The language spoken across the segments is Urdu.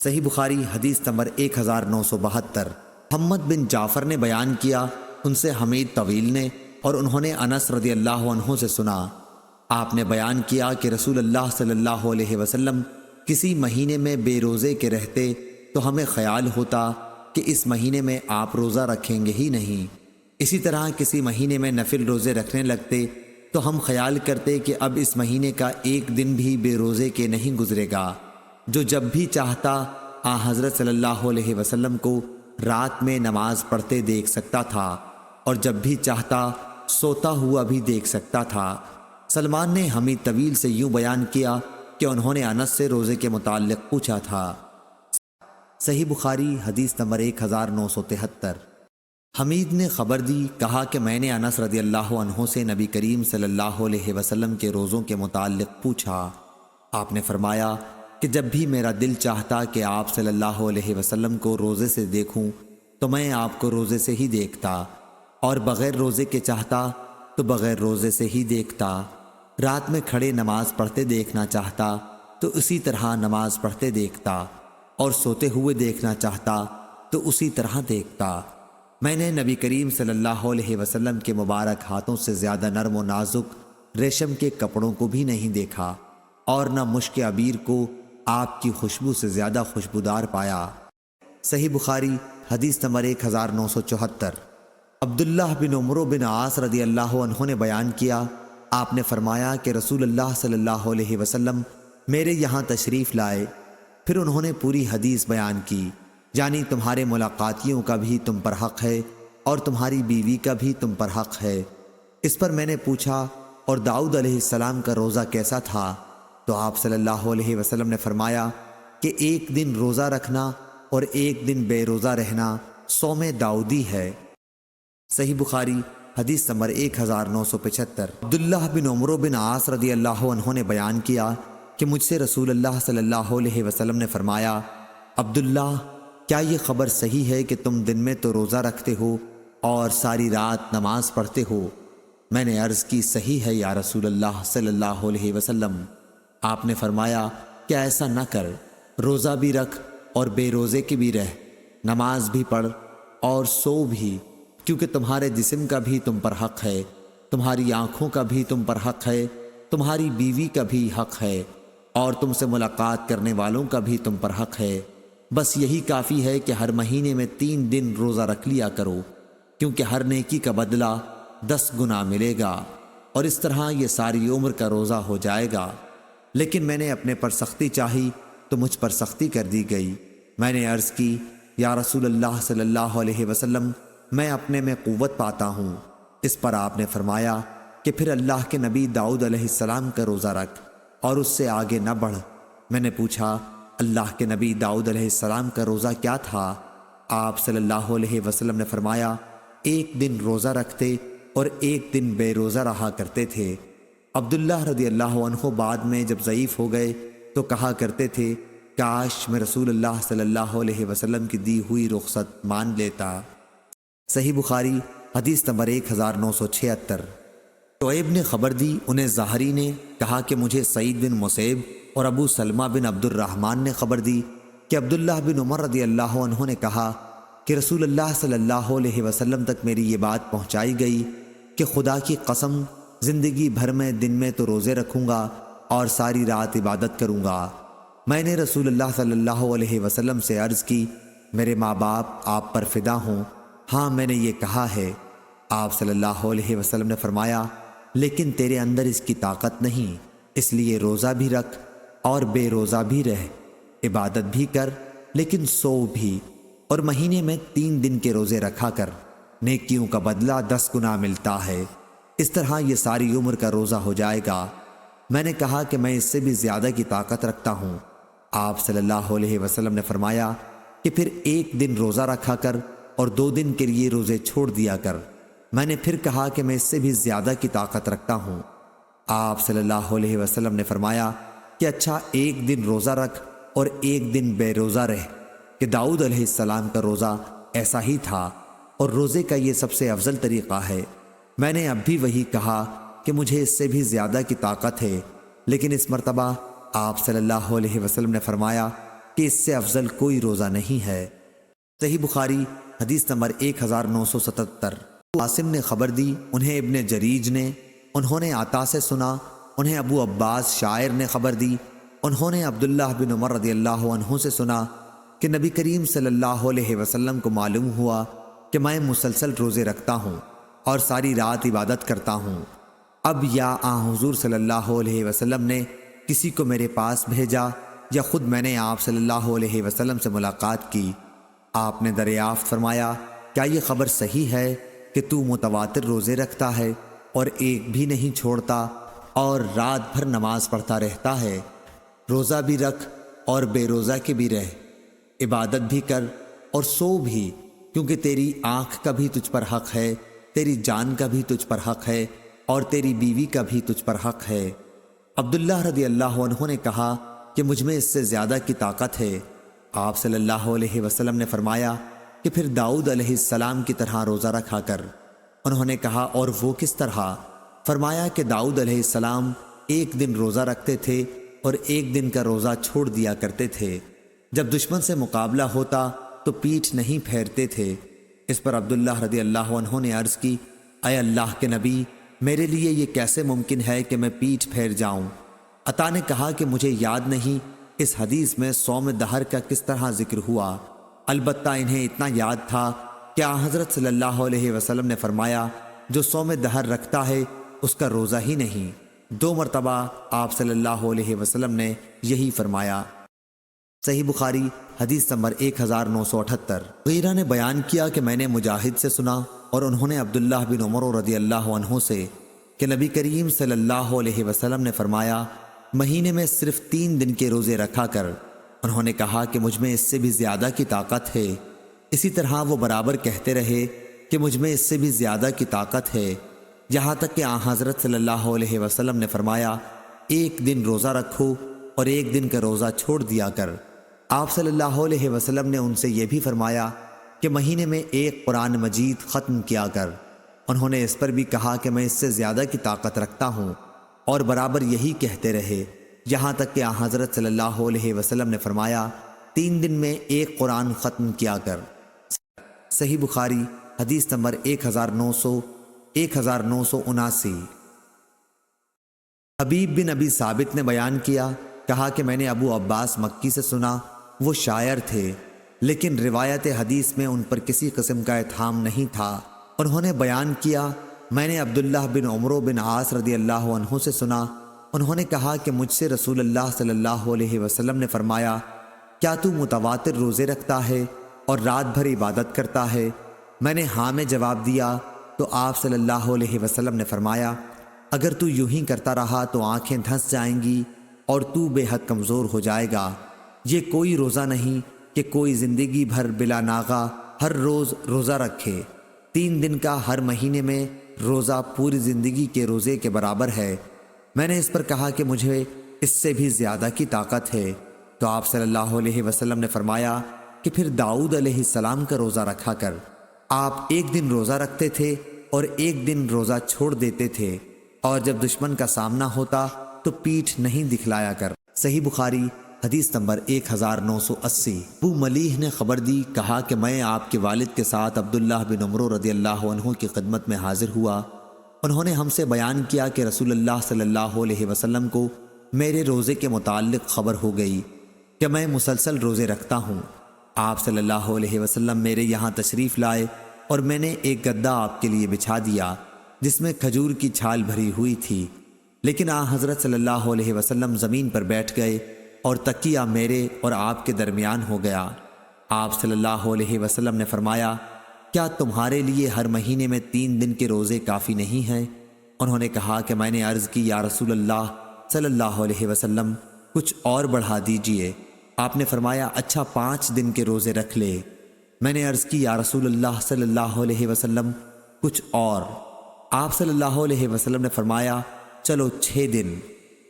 صحیح بخاری حدیث نمبر 1972۔ محمد بن جعفر نے بیان کیا، ان سے حمید طویل نے، اور انہوں نے انس رضی اللہ عنہ سے سنا، آپ نے بیان کیا کہ رسول اللہ صلی اللہ علیہ وسلم کسی مہینے میں بے روزے کے رہتے تو ہمیں خیال ہوتا کہ اس مہینے میں آپ روزہ رکھیں گے ہی نہیں۔ اسی طرح کسی مہینے میں نفل روزے رکھنے لگتے تو ہم خیال کرتے کہ اب اس مہینے کا ایک دن بھی بے روزے کے نہیں گزرے گا۔ جو جب بھی چاہتا آن حضرت صلی اللہ علیہ وسلم کو رات میں نماز پڑھتے دیکھ سکتا تھا، اور جب بھی چاہتا سوتا ہوا بھی دیکھ سکتا تھا۔ سلمان نے حمید طویل سے یوں بیان کیا کہ انہوں نے انس سے روزے کے متعلق پوچھا تھا۔ صحیح بخاری حدیث نمبر 1973۔ حمید نے خبر دی، کہا کہ میں نے انس رضی اللہ عنہ سے نبی کریم صلی اللہ علیہ وسلم کے روزوں کے متعلق پوچھا۔ آپ نے فرمایا کہ جب بھی میرا دل چاہتا کہ آپ صلی اللہ علیہ وسلم کو روزے سے دیکھوں تو میں آپ کو روزے سے ہی دیکھتا، اور بغیر روزے کے چاہتا تو بغیر روزے سے ہی دیکھتا۔ رات میں کھڑے نماز پڑھتے دیکھنا چاہتا تو اسی طرح نماز پڑھتے دیکھتا، اور سوتے ہوئے دیکھنا چاہتا تو اسی طرح دیکھتا۔ میں نے نبی کریم صلی اللہ علیہ وسلم کے مبارک ہاتھوں سے زیادہ نرم و نازک ریشم کے کپڑوں کو بھی نہیں دیکھا، اور نہ مشک عبیر کو آپ کی خوشبو سے زیادہ خوشبودار پایا۔ صحیح بخاری حدیث نمبر 1974۔ عبداللہ بن عمرو بن عاص رضی اللہ عنہ نے بیان کیا، آپ نے فرمایا کہ رسول اللہ صلی اللہ علیہ وسلم میرے یہاں تشریف لائے، پھر انہوں نے پوری حدیث بیان کی، یعنی تمہارے ملاقاتیوں کا بھی تم پر حق ہے اور تمہاری بیوی کا بھی تم پر حق ہے۔ اس پر میں نے پوچھا، اور داؤد علیہ السلام کا روزہ کیسا تھا؟ تو آپ صلی اللہ علیہ وسلم نے فرمایا کہ ایک دن روزہ رکھنا اور ایک دن بے روزہ رہنا صوم داؤدی ہے۔ صحیح بخاری حدیث نمبر 1975۔ عبداللہ بن عمرو بن عاص رضی اللہ عنہ نے بیان کیا کہ مجھ سے رسول اللہ صلی اللہ علیہ وسلم نے فرمایا، عبداللہ کیا یہ خبر صحیح ہے کہ تم دن میں تو روزہ رکھتے ہو اور ساری رات نماز پڑھتے ہو؟ میں نے عرض کی، صحیح ہے یا رسول اللہ صلی اللہ علیہ وسلم۔ آپ نے فرمایا کہ ایسا نہ کر، روزہ بھی رکھ اور بے روزے کی بھی رہ، نماز بھی پڑھ اور سو بھی، کیونکہ تمہارے جسم کا بھی تم پر حق ہے، تمہاری آنکھوں کا بھی تم پر حق ہے، تمہاری بیوی کا بھی حق ہے، اور تم سے ملاقات کرنے والوں کا بھی تم پر حق ہے۔ بس یہی کافی ہے کہ ہر مہینے میں 3 دن روزہ رکھ لیا کرو، کیونکہ ہر نیکی کا بدلہ 10 گنا ملے گا، اور اس طرح یہ ساری عمر کا روزہ ہو جائے گا۔ لیکن میں نے اپنے پر سختی چاہی تو مجھ پر سختی کر دی گئی۔ میں نے عرض کی، یا رسول اللہ صلی اللہ علیہ وسلم، میں اپنے میں قوت پاتا ہوں۔ اس پر آپ نے فرمایا کہ پھر اللہ کے نبی داؤد علیہ السلام کا روزہ رکھ اور اس سے آگے نہ بڑھ۔ میں نے پوچھا، اللہ کے نبی داؤد علیہ السلام کا روزہ کیا تھا؟ آپ صلی اللہ علیہ وسلم نے فرمایا، ایک دن روزہ رکھتے اور ایک دن بے روزہ رہا کرتے تھے۔ عبداللہ رضی اللہ عنہ بعد میں جب ضعیف ہو گئے تو کہا کرتے تھے، کاش میں رسول اللہ صلی اللہ علیہ وسلم کی دی ہوئی رخصت مان لیتا۔ صحیح بخاری حدیث نمبر 1976۔ شعیب نے خبر دی، انہیں زہری نے کہا کہ مجھے سعید بن مسیب اور ابو سلمہ بن عبد الرحمن نے خبر دی کہ عبداللہ بن عمر رضی اللہ عنہ نے کہا کہ رسول اللہ صلی اللہ علیہ وسلم تک میری یہ بات پہنچائی گئی کہ خدا کی قسم، زندگی بھر میں دن میں تو روزے رکھوں گا اور ساری رات عبادت کروں گا۔ میں نے رسول اللہ صلی اللہ علیہ وسلم سے عرض کی، میرے ماں باپ آپ پر فدا ہوں، ہاں میں نے یہ کہا ہے۔ آپ صلی اللہ علیہ وسلم نے فرمایا، لیکن تیرے اندر اس کی طاقت نہیں، اس لیے روزہ بھی رکھ اور بے روزہ بھی رہ، عبادت بھی کر لیکن سو بھی، اور مہینے میں 3 دن کے روزے رکھا کر، نیکیوں کا بدلہ 10 گنا ملتا ہے۔ اس طرح یہ ساری عمر کا روزہ ہو جائے گا۔ میں نے کہا کہ میں اس سے بھی زیادہ کی طاقت رکھتا ہوں۔ آپ صلی اللہ علیہ وسلم نے فرمایا کہ پھر ایک دن روزہ رکھا کر اور 2 دن کے لیے روزے چھوڑ دیا کر۔ میں نے پھر کہا کہ میں اس سے بھی زیادہ کی طاقت رکھتا ہوں۔ آپ صلی اللہ علیہ وسلم نے فرمایا کہ اچھا، ایک دن روزہ رکھ اور ایک دن بے روزہ رہ، کہ داؤد علیہ السلام کا روزہ ایسا ہی تھا، اور روزے کا یہ سب سے افضل طریقہ ہے۔ میں نے اب بھی وہی کہا کہ مجھے اس سے بھی زیادہ کی طاقت ہے، لیکن اس مرتبہ آپ صلی اللہ علیہ وسلم نے فرمایا کہ اس سے افضل کوئی روزہ نہیں ہے۔ صحیح بخاری حدیث نمبر 1977۔ عاصم نے خبر دی، انہیں ابن جریج نے، انہوں نے عطا سے سنا، انہیں ابو عباس شاعر نے خبر دی، انہوں نے عبداللہ بن عمر رضی اللہ عنہ سے سنا کہ نبی کریم صلی اللہ علیہ وسلم کو معلوم ہوا کہ میں مسلسل روزے رکھتا ہوں اور ساری رات عبادت کرتا ہوں۔ اب یا حضور صلی اللہ علیہ وسلم نے کسی کو میرے پاس بھیجا یا خود میں نے آپ صلی اللہ علیہ وسلم سے ملاقات کی۔ آپ نے دریافت فرمایا، کیا یہ خبر صحیح ہے کہ تو متواتر روزے رکھتا ہے اور ایک بھی نہیں چھوڑتا اور رات بھر نماز پڑھتا رہتا ہے؟ روزہ بھی رکھ اور بے روزہ کے بھی رہ، عبادت بھی کر اور سو بھی، کیونکہ تیری آنکھ کا بھی تجھ پر حق ہے، تیری جان کا بھی تجھ پر حق ہے اور تیری بیوی کا بھی تجھ پر حق ہے۔ عبداللہ رضی اللہ عنہ نے کہا کہ مجھ میں اس سے زیادہ کی طاقت ہے۔ آپ صلی اللہ علیہ وسلم نے فرمایا کہ پھر داؤد علیہ السلام کی طرح روزہ رکھا کر۔ انہوں نے کہا اور وہ کس طرح؟ فرمایا کہ داؤد علیہ السلام ایک دن روزہ رکھتے تھے اور ایک دن کا روزہ چھوڑ دیا کرتے تھے۔ جب دشمن سے مقابلہ ہوتا تو پیٹھ نہیں پھیرتے تھے۔ اس پر عبداللہ رضی اللہ عنہ نے عرض کی، اے اللہ کے نبی، میرے لیے یہ کیسے ممکن ہے کہ میں پیٹھ پھیر جاؤں؟ عطا نے کہا کہ مجھے یاد نہیں اس حدیث میں صوم دہر کا کس طرح ذکر ہوا، البتہ انہیں اتنا یاد تھا کہ حضرت صلی اللہ علیہ وسلم نے فرمایا، جو صوم دہر رکھتا ہے اس کا روزہ ہی نہیں۔ 2 مرتبہ آپ صلی اللہ علیہ وسلم نے یہی فرمایا۔ صحیح بخاری حدیث نمبر 1978۔ غیرہ نے بیان کیا کہ میں نے مجاہد سے سنا اور انہوں نے عبداللہ بن عمر رضی اللہ عنہ سے کہ نبی کریم صلی اللہ علیہ وسلم نے فرمایا، مہینے میں صرف 3 دن کے روزے رکھا کر۔ انہوں نے کہا کہ مجھ میں اس سے بھی زیادہ کی طاقت ہے۔ اسی طرح وہ برابر کہتے رہے کہ مجھ میں اس سے بھی زیادہ کی طاقت ہے، یہاں تک کہ حضرت صلی اللہ علیہ وسلم نے فرمایا، ایک دن روزہ رکھو اور ایک دن کا روزہ چھوڑ دیا کر۔ آپ صلی اللہ علیہ وسلم نے ان سے یہ بھی فرمایا کہ مہینے میں ایک قرآن مجید ختم کیا کر۔ انہوں نے اس پر بھی کہا کہ میں اس سے زیادہ کی طاقت رکھتا ہوں، اور برابر یہی کہتے رہے، یہاں تک کہ حضرت صلی اللہ علیہ وسلم نے فرمایا، 3 دن میں ایک قرآن ختم کیا کر۔ صحیح بخاری حدیث نمبر 1979۔ حبیب بن ابی ثابت نے بیان کیا، کہا کہ میں نے ابو عباس مکی سے سنا، وہ شاعر تھے لیکن روایت حدیث میں ان پر کسی قسم کا اتہام نہیں تھا۔ انہوں نے بیان کیا، میں نے عبداللہ بن عمرو بن عاص رضی اللہ عنہ سے سنا، انہوں نے کہا کہ مجھ سے رسول اللہ صلی اللہ علیہ وسلم نے فرمایا، کیا تو متواتر روزے رکھتا ہے اور رات بھر عبادت کرتا ہے؟ میں نے ہاں میں جواب دیا تو آپ صلی اللہ علیہ وسلم نے فرمایا، اگر تو یوں ہی کرتا رہا تو آنکھیں دھنس جائیں گی اور تو بے حد کمزور ہو جائے گا۔ یہ کوئی روزہ نہیں کہ کوئی زندگی بھر بلا ناغہ ہر روز روزہ رکھے۔ 3 دن کا ہر مہینے میں روزہ پوری زندگی کے روزے کے برابر ہے۔ میں نے اس پر کہا کہ مجھے اس سے بھی زیادہ کی طاقت ہے، تو آپ صلی اللہ علیہ وسلم نے فرمایا کہ پھر داؤد علیہ السلام کا روزہ رکھا کر۔ آپ ایک دن روزہ رکھتے تھے اور ایک دن روزہ چھوڑ دیتے تھے، اور جب دشمن کا سامنا ہوتا تو پیٹھ نہیں دکھلایا کر۔ صحیح بخاری حدیث نمبر 1980۔ ابو ملیح نے خبر دی، کہا کہ میں آپ کے والد کے ساتھ عبداللہ بن عمرو رضی اللہ عنہ کی خدمت میں حاضر ہوا۔ انہوں نے ہم سے بیان کیا کہ رسول اللہ صلی اللہ علیہ وسلم کو میرے روزے کے متعلق خبر ہو گئی کہ میں مسلسل روزے رکھتا ہوں۔ آپ صلی اللہ علیہ وسلم میرے یہاں تشریف لائے اور میں نے ایک گدا آپ کے لیے بچھا دیا جس میں کھجور کی چھال بھری ہوئی تھی، لیکن حضرت صلی اللہ علیہ وسلم زمین پر بیٹھ گئے اور تکیہ میرے اور آپ کے درمیان ہو گیا۔ آپ صلی اللہ علیہ وسلم نے فرمایا، کیا تمہارے لیے ہر مہینے میں 3 دن کے روزے کافی نہیں ہیں؟ انہوں نے کہا کہ میں نے عرض کی، یا رسول اللہ صلی اللہ علیہ وسلم، کچھ اور بڑھا دیجئے۔ آپ نے فرمایا، اچھا 5 دن کے روزے رکھ لے۔ میں نے عرض کی، یا رسول اللہ صلی اللہ علیہ وسلم، کچھ اور۔ آپ صلی اللہ علیہ وسلم نے فرمایا، چلو 6 دن۔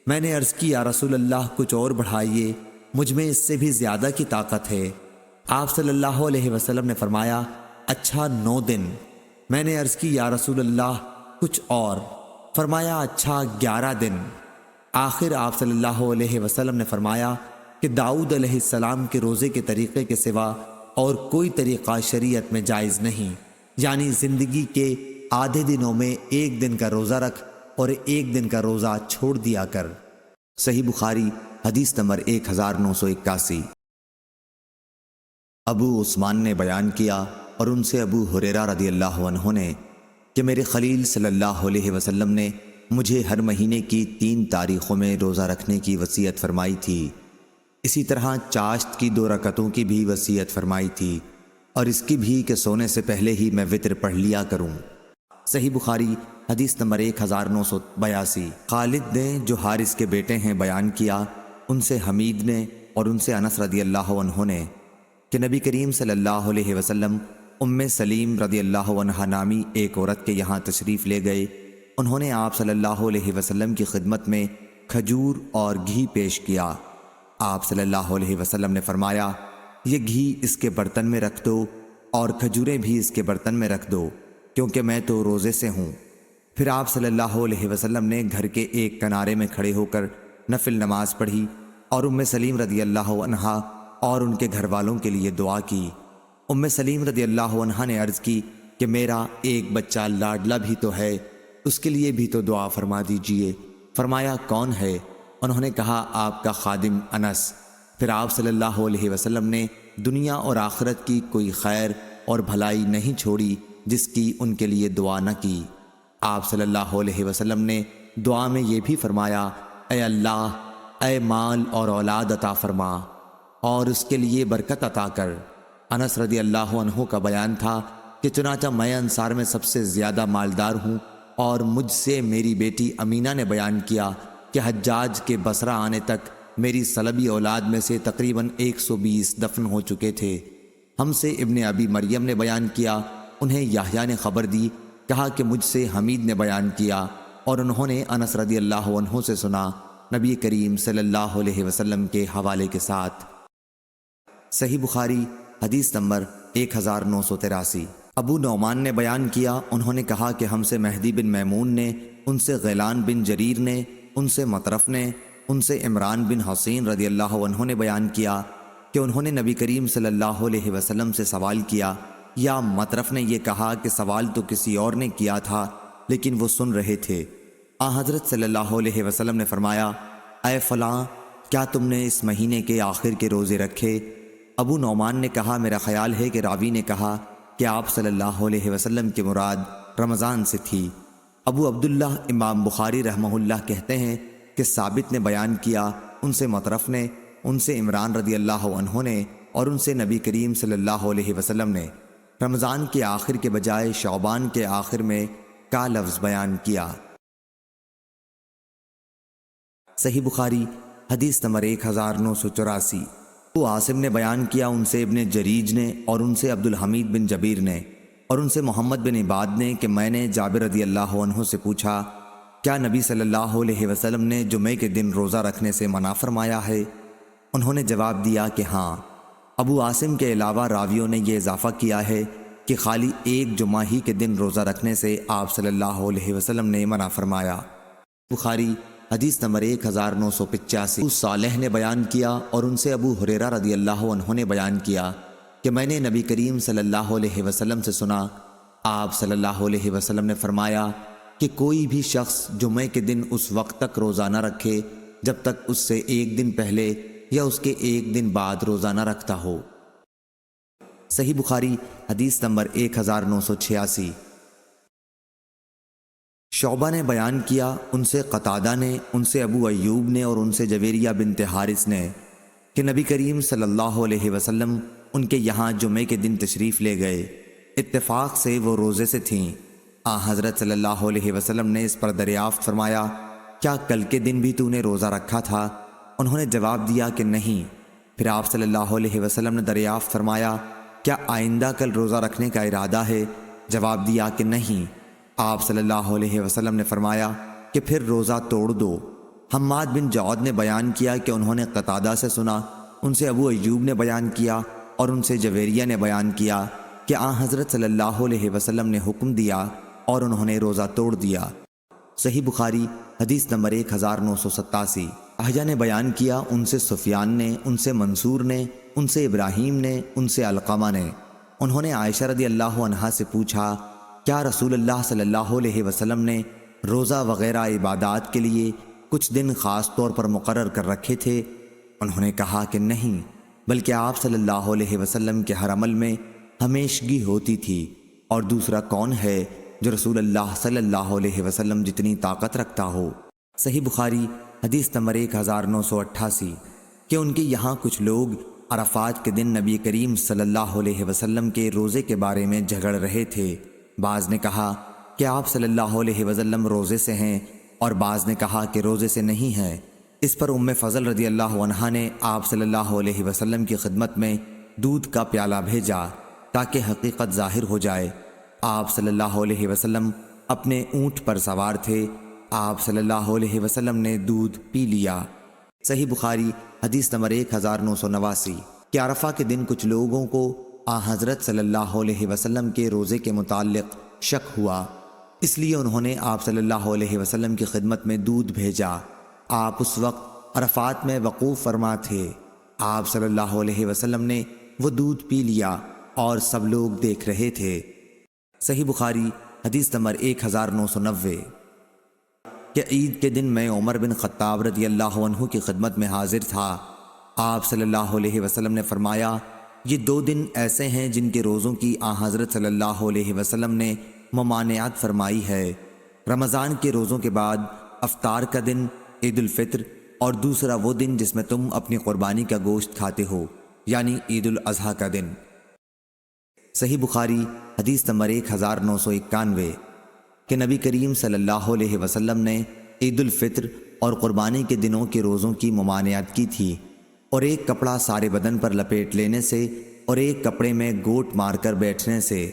میں نے عرض کی، یا رسول اللہ کچھ اور بڑھائیے، مجھ میں اس سے بھی زیادہ کی طاقت ہے۔ آپ صلی اللہ علیہ وسلم نے فرمایا، اچھا 9 دن۔ میں نے عرض کی، یا رسول اللہ کچھ اور۔ فرمایا، اچھا 11 دن۔ آخر آپ صلی اللہ علیہ وسلم نے فرمایا، کہ داؤد علیہ السلام کے روزے کے طریقے کے سوا اور کوئی طریقہ شریعت میں جائز نہیں، یعنی زندگی کے آدھے دنوں میں ایک دن کا روزہ رکھ اور ایک دن کا روزہ چھوڑ دیا کر۔ صحیح بخاری حدیث نمبر 1981۔ ابو عثمان نے بیان کیا اور ان سے ابو ہریرہ رضی اللہ عنہ نے کہ میرے خلیل صلی اللہ علیہ وسلم نے مجھے ہر مہینے کی 3 تاریخوں میں روزہ رکھنے کی وصیت فرمائی تھی، اسی طرح چاشت کی 2 رکعتوں کی بھی وصیت فرمائی تھی، اور اس کی بھی کہ سونے سے پہلے ہی میں وتر پڑھ لیا کروں۔ صحیح بخاری حدیث نمبر 1982۔ خالد نے جو حارث کے بیٹے ہیں بیان کیا، ان سے حمید نے اور ان سے انس رضی اللہ عنہ نے کہ نبی کریم صلی اللہ علیہ وسلم ام سلیم رضی اللہ عنہ نامی ایک عورت کے یہاں تشریف لے گئے۔ انہوں نے آپ صلی اللہ علیہ وسلم کی خدمت میں کھجور اور گھی پیش کیا۔ آپ صلی اللہ علیہ وسلم نے فرمایا، یہ گھی اس کے برتن میں رکھ دو اور کھجوریں بھی اس کے برتن میں رکھ دو، کیونکہ میں تو روزے سے ہوں۔ پھر آپ صلی اللہ علیہ وسلم نے گھر کے ایک کنارے میں کھڑے ہو کر نفل نماز پڑھی اور ام سلیم رضی اللہ عنہا اور ان کے گھر والوں کے لیے دعا کی۔ ام سلیم رضی اللہ عنہا نے عرض کی کہ میرا ایک بچہ لاڈلا بھی تو ہے، اس کے لیے بھی تو دعا فرما دیجئے۔ فرمایا کون ہے؟ انہوں نے کہا آپ کا خادم انس۔ پھر آپ صلی اللہ علیہ وسلم نے دنیا اور آخرت کی کوئی خیر اور بھلائی نہیں چھوڑی جس کی ان کے لیے دعا نہ کی۔ آپ صلی اللہ علیہ وسلم نے دعا میں یہ بھی فرمایا، اے اللہ، اے مال اور اولاد عطا فرما اور اس کے لیے برکت عطا کر۔ انس رضی اللہ عنہ کا بیان تھا کہ چنانچہ میں انصار میں سب سے زیادہ مالدار ہوں، اور مجھ سے میری بیٹی امینہ نے بیان کیا کہ حجاج کے بصرہ آنے تک میری سلبی اولاد میں سے تقریباً 120 دفن ہو چکے تھے۔ ہم سے ابن ابی مریم نے بیان کیا، انہیں یحییٰ نے خبر دی، کہا کہ مجھ سے حمید نے بیان کیا اور انہوں نے انس رضی اللہ عنہ سے سنا، نبی کریم صلی اللہ علیہ وسلم کے حوالے کے ساتھ۔ صحیح بخاری حدیث نمبر 1983۔ ابو نعمان نے بیان کیا، انہوں نے کہا کہ ہم سے مہدی بن میمون نے، ان سے غیلان بن جریر نے، ان سے مطرف نے، ان سے عمران بن حسین رضی اللہ عنہ نے بیان کیا کہ انہوں نے نبی کریم صلی اللہ علیہ وسلم سے سوال کیا، یا مطرف نے یہ کہا کہ سوال تو کسی اور نے کیا تھا لیکن وہ سن رہے تھے۔ حضرت صلی اللہ علیہ وسلم نے فرمایا، اے فلاں، کیا تم نے اس مہینے کے آخر کے روزے رکھے؟ ابو نعمان نے کہا، میرا خیال ہے کہ راوی نے کہا کہ آپ صلی اللہ علیہ وسلم کی مراد رمضان سے تھی۔ ابو عبداللہ امام بخاری رحمہ اللہ کہتے ہیں کہ ثابت نے بیان کیا، ان سے مطرف نے، ان سے عمران رضی اللہ عنہ نے اور ان سے نبی کریم صلی اللہ علیہ وسلم نے رمضان کے آخر کے بجائے شعبان کے آخر میں کا لفظ بیان کیا۔ صحیح بخاری حدیث نمبر 1984۔ ابو عاصم نے بیان کیا، ان سے ابن جریج نے اور ان سے عبد الحمید بن جبیر نے اور ان سے محمد بن عباد نے کہ میں نے جابر رضی اللہ عنہ سے پوچھا، کیا نبی صلی اللہ علیہ وسلم نے جمعے کے دن روزہ رکھنے سے منع فرمایا ہے؟ انہوں نے جواب دیا کہ ہاں۔ ابو عاصم کے علاوہ راویوں نے یہ اضافہ کیا ہے کہ خالی ایک جمعہ ہی کے دن روزہ رکھنے سے آپ صلی اللہ علیہ وسلم نے منع فرمایا۔ بخاری حدیث نمبر 1985۔ ابو صالح نے بیان کیا اور ان سے ابو ہریرہ رضی اللہ عنہ نے بیان کیا کہ میں نے نبی کریم صلی اللہ علیہ وسلم سے سنا، آپ صلی اللہ علیہ وسلم نے فرمایا کہ کوئی بھی شخص جمعے کے دن اس وقت تک روزہ نہ رکھے جب تک اس سے ایک دن پہلے یا اس کے ایک دن بعد روزہ نہ رکھتا ہو۔ صحیح بخاری حدیث نمبر 1986۔ شعبہ نے بیان کیا، ان سے قتادہ نے، ان سے ابو ایوب نے اور ان سے جویریہ بنت حارث نے کہ نبی کریم صلی اللہ علیہ وسلم ان کے یہاں جمعے کے دن تشریف لے گئے، اتفاق سے وہ روزے سے تھیں۔ حضرت صلی اللہ علیہ وسلم نے اس پر دریافت فرمایا، کیا کل کے دن بھی تو نے روزہ رکھا تھا؟ انہوں نے جواب دیا کہ نہیں۔ پھر آپ صلی اللہ علیہ وسلم نے دریافت فرمایا، کیا آئندہ کل روزہ رکھنے کا ارادہ ہے؟ جواب دیا کہ نہیں۔ آپ صلی اللہ علیہ وسلم نے فرمایا کہ پھر روزہ توڑ دو۔ حماد بن جعد نے بیان کیا کہ انہوں نے قتادہ سے سنا، ان سے ابو ایوب نے بیان کیا اور ان سے جویریہ نے بیان کیا کہ حضرت صلی اللہ علیہ وسلم نے حکم دیا اور انہوں نے روزہ توڑ دیا۔ صحیح بخاری حدیث نمبر 1987۔ احجہ نے بیان کیا ان سے سفیان نے، ان سے منصور نے، ان سے ابراہیم نے، ان سے علقمہ نے۔ انہوں نے عائشہ رضی اللہ عنہا سے پوچھا کیا رسول اللہ صلی اللہ علیہ وسلم نے روزہ وغیرہ عبادات کے لیے کچھ دن خاص طور پر مقرر کر رکھے تھے؟ انہوں نے کہا کہ نہیں، بلکہ آپ صلی اللہ علیہ وسلم کے ہر عمل میں ہمیشگی ہوتی تھی، اور دوسرا کون ہے جو رسول اللہ صلی اللہ علیہ وسلم جتنی طاقت رکھتا ہو۔ صحیح بخاری حدیث نمبر 1988 کہ ان کے یہاں کچھ لوگ عرفات کے دن نبی کریم صلی اللہ علیہ وسلم کے روزے کے بارے میں جھگڑ رہے تھے۔ بعض نے کہا کہ آپ صلی اللہ علیہ وسلم روزے سے ہیں، اور بعض نے کہا کہ روزے سے نہیں ہیں۔ اس پر ام فضل رضی اللہ عنہا نے آپ صلی اللہ علیہ وسلم کی خدمت میں دودھ کا پیالہ بھیجا تاکہ حقیقت ظاہر ہو جائے۔ آپ صلی اللہ علیہ وسلم اپنے اونٹ پر سوار تھے۔ آپ صلی اللہ علیہ وسلم نے دودھ پی لیا۔ صحیح بخاری حدیث نمبر 1989 کہ عرفہ کے دن کچھ لوگوں کو حضرت صلی اللہ علیہ وسلم کے روزے کے متعلق شک ہوا، اس لیے انہوں نے آپ صلی اللہ علیہ وسلم کی خدمت میں دودھ بھیجا۔ آپ اس وقت عرفات میں وقوف فرما تھے۔ آپ صلی اللہ علیہ وسلم نے وہ دودھ پی لیا اور سب لوگ دیکھ رہے تھے۔ صحیح بخاری حدیث نمبر 1990 کہ عید کے دن میں عمر بن خطاب رضی اللہ عنہ کی خدمت میں حاضر تھا۔ آپ صلی اللہ علیہ وسلم نے فرمایا یہ 2 دن ایسے ہیں جن کے روزوں کی حضرت صلی اللہ علیہ وسلم نے ممانعت فرمائی ہے، رمضان کے روزوں کے بعد افطار کا دن عید الفطر، اور دوسرا وہ دن جس میں تم اپنی قربانی کا گوشت کھاتے ہو، یعنی عید الاضحیٰ کا دن۔ صحیح بخاری حدیث نمبر 1991 کہ نبی کریم صلی اللہ علیہ وسلم نے عید الفطر اور قربانی کے دنوں کے روزوں کی ممانعت کی تھی، اور ایک کپڑا سارے بدن پر لپیٹ لینے سے اور ایک کپڑے میں گوٹ مار کر بیٹھنے سے۔